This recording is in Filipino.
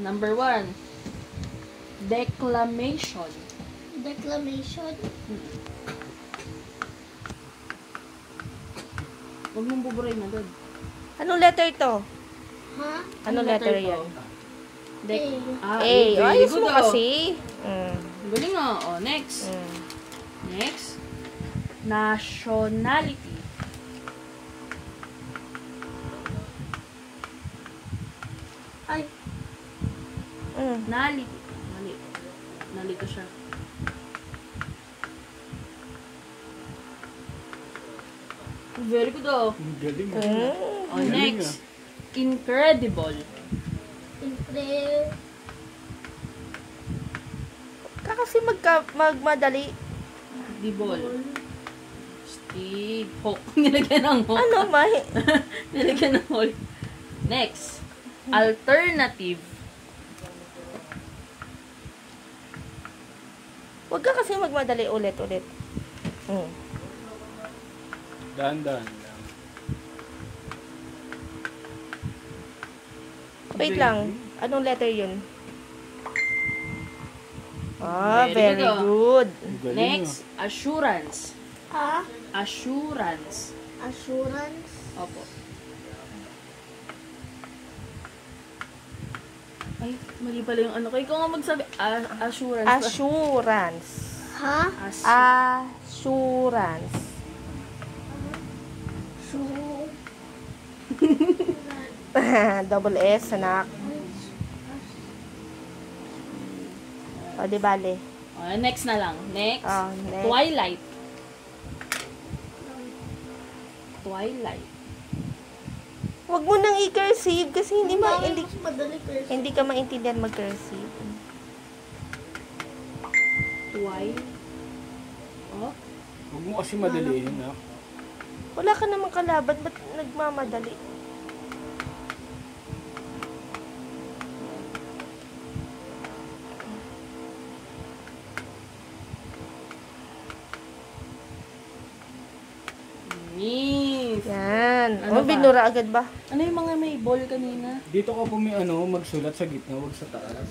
Number 1. Declamation. Declamation. Huwag mong buburay na doon. Anong letter to? Ha? Anong letter yan? A. A. Ayos mo kasi. Galing nga. O, next. Next. Nationality. Ay. Nality. Mali. Nalito siya. Very good oh. Galing. O, next. Incredible. Kasi magmadali. Dibol. Steve. Hawk. Nilagyan ng hawk. Ano, mahi? Nilagyan ng hawk. Next. Alternative. Huwag ka kasi magmadali ulit-ulit. Dahan-dahan lang. Wait lang. Anong letter yun? Very Very good, good. Galing, Next. Assurance. Ha? Assurance. Assurance. Opo. Ay, mali pala yung ano ko. Ikaw nga magsabi. Assurance. Assurance. Ha? Assurance. Double S, anak. O, di bale. Next na lang. Next. Next. Twilight. Twilight. Huwag mo nang i-cursive kasi hindi Madali cursive. hindi ka maintindihan mag-cursive. Oh. Huwag mo kasi madaliin, ha? Wala ka namang kalaban, ba't nagmamadali? Miss. Yan. Ano ba? Binura agad ba? Ano yung mga may ball kanina? Dito ka po may magsulat sa gitna, huwag sa taas.